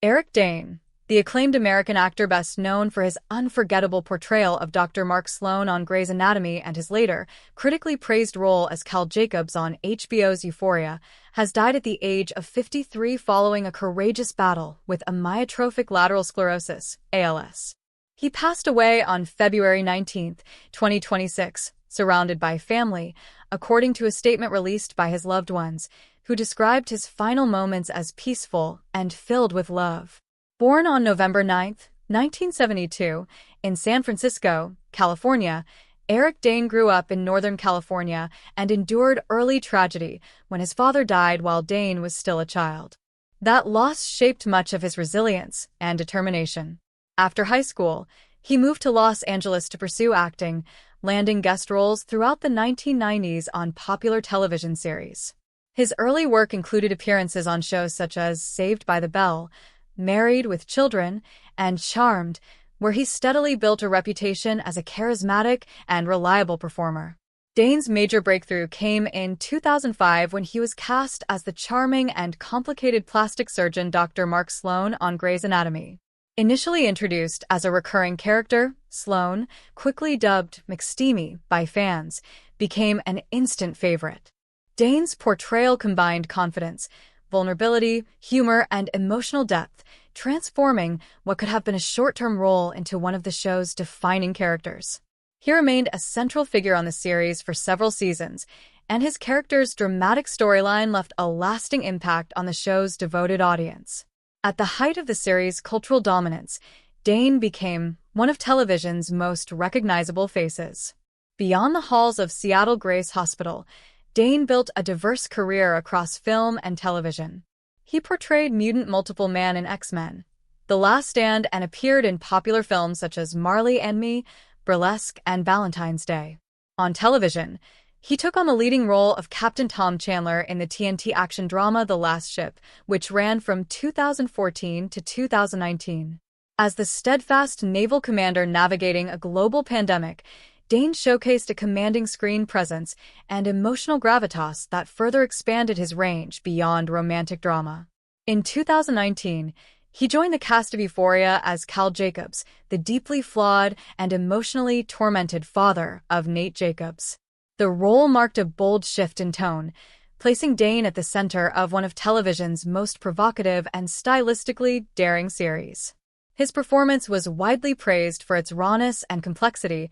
Eric Dane, the acclaimed American actor best known for his unforgettable portrayal of Dr. Mark Sloan on Grey's Anatomy and his later, critically praised role as Cal Jacobs on HBO's Euphoria, has died at the age of 53 following a courageous battle with amyotrophic lateral sclerosis, ALS. He passed away on February 19, 2026, surrounded by family, according to a statement released by his loved ones, who described his final moments as peaceful and filled with love. Born on November 9, 1972, in San Francisco, California, Eric Dane grew up in Northern California and endured early tragedy when his father died while Dane was still a child. That loss shaped much of his resilience and determination. After high school, he moved to Los Angeles to pursue acting, landing guest roles throughout the 1990s on popular television series. His early work included appearances on shows such as Saved by the Bell, Married with Children, and Charmed, where he steadily built a reputation as a charismatic and reliable performer. Dane's major breakthrough came in 2005 when he was cast as the charming and complicated plastic surgeon Dr. Mark Sloan on Grey's Anatomy. Initially introduced as a recurring character, Sloan, quickly dubbed McSteamy by fans, became an instant favorite. Dane's portrayal combined confidence, vulnerability, humor, and emotional depth, transforming what could have been a short-term role into one of the show's defining characters. He remained a central figure on the series for several seasons, and his character's dramatic storyline left a lasting impact on the show's devoted audience. At the height of the series' cultural dominance, Dane became one of television's most recognizable faces. Beyond the halls of Seattle Grace Hospital, Dane built a diverse career across film and television. He portrayed Mutant Multiple Man in X-Men, The Last Stand, and appeared in popular films such as Marley and Me, Burlesque, and Valentine's Day. On television, he took on the leading role of Captain Tom Chandler in the TNT action drama The Last Ship, which ran from 2014 to 2019. As the steadfast naval commander navigating a global pandemic, Dane showcased a commanding screen presence and emotional gravitas that further expanded his range beyond romantic drama. In 2019, he joined the cast of Euphoria as Cal Jacobs, the deeply flawed and emotionally tormented father of Nate Jacobs. The role marked a bold shift in tone, placing Dane at the center of one of television's most provocative and stylistically daring series. His performance was widely praised for its rawness and complexity,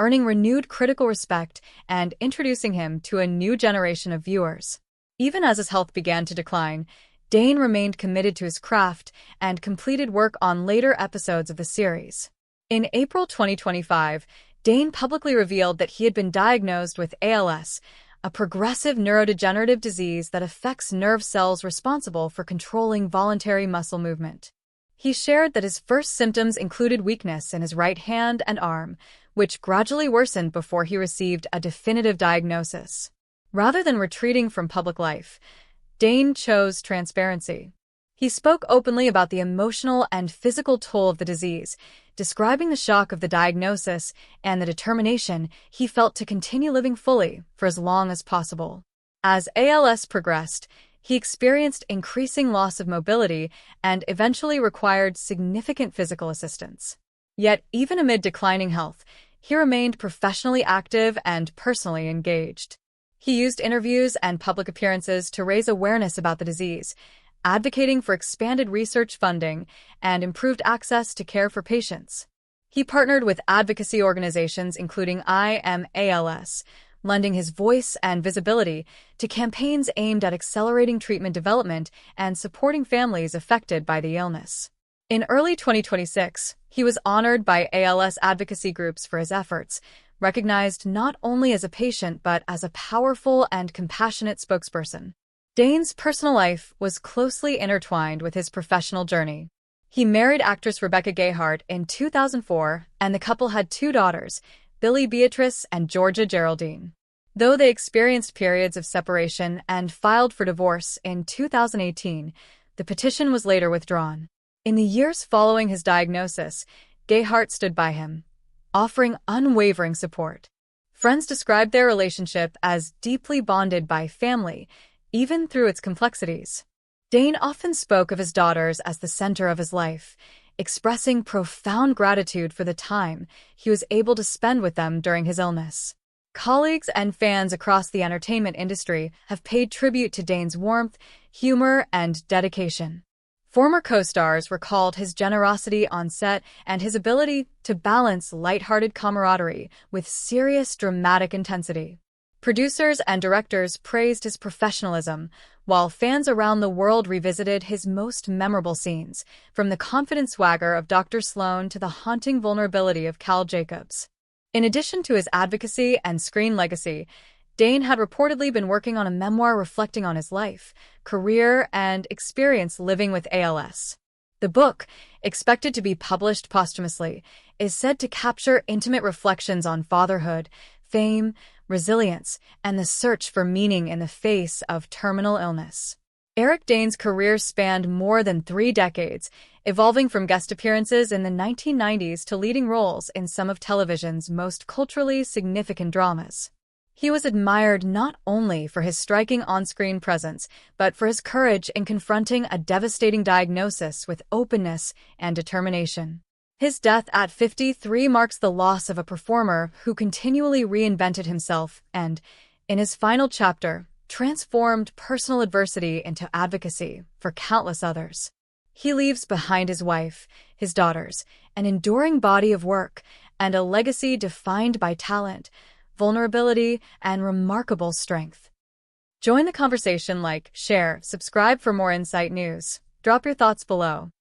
earning renewed critical respect and introducing him to a new generation of viewers. Even as his health began to decline, Dane remained committed to his craft and completed work on later episodes of the series. In April 2025, Dane publicly revealed that he had been diagnosed with ALS, a progressive neurodegenerative disease that affects nerve cells responsible for controlling voluntary muscle movement. He shared that his first symptoms included weakness in his right hand and arm, which gradually worsened before he received a definitive diagnosis. Rather than retreating from public life, Dane chose transparency. He spoke openly about the emotional and physical toll of the disease, describing the shock of the diagnosis and the determination he felt to continue living fully for as long as possible. As ALS progressed, he experienced increasing loss of mobility and eventually required significant physical assistance. Yet, even amid declining health, he remained professionally active and personally engaged. He used interviews and public appearances to raise awareness about the disease, advocating for expanded research funding and improved access to care for patients. He partnered with advocacy organizations including I Am ALS, lending his voice and visibility to campaigns aimed at accelerating treatment development and supporting families affected by the illness. In early 2026, he was honored by ALS advocacy groups for his efforts, recognized not only as a patient but as a powerful and compassionate spokesperson. Dane's personal life was closely intertwined with his professional journey. He married actress Rebecca Gayheart in 2004, and the couple had two daughters, Billie Beatrice and Georgia Geraldine. Though they experienced periods of separation and filed for divorce in 2018, the petition was later withdrawn. In the years following his diagnosis, Gayheart stood by him, offering unwavering support. Friends described their relationship as deeply bonded by family, even through its complexities. Dane often spoke of his daughters as the center of his life, expressing profound gratitude for the time he was able to spend with them during his illness. Colleagues and fans across the entertainment industry have paid tribute to Dane's warmth, humor, and dedication. Former co-stars recalled his generosity on set and his ability to balance lighthearted camaraderie with serious dramatic intensity. Producers and directors praised his professionalism, while fans around the world revisited his most memorable scenes, from the confident swagger of Dr. Sloan to the haunting vulnerability of Cal Jacobs. In addition to his advocacy and screen legacy, Dane had reportedly been working on a memoir reflecting on his life, career, and experience living with ALS. The book, expected to be published posthumously, is said to capture intimate reflections on fatherhood, fame, resilience, and the search for meaning in the face of terminal illness. Eric Dane's career spanned more than 3 decades, evolving from guest appearances in the 1990s to leading roles in some of television's most culturally significant dramas. He was admired not only for his striking on-screen presence, but for his courage in confronting a devastating diagnosis with openness and determination. His death at 53 marks the loss of a performer who continually reinvented himself and, in his final chapter, transformed personal adversity into advocacy for countless others. He leaves behind his wife, his daughters, an enduring body of work, and a legacy defined by talent, vulnerability, and remarkable strength. Join the conversation, like, share, subscribe for more Insight news. Drop your thoughts below.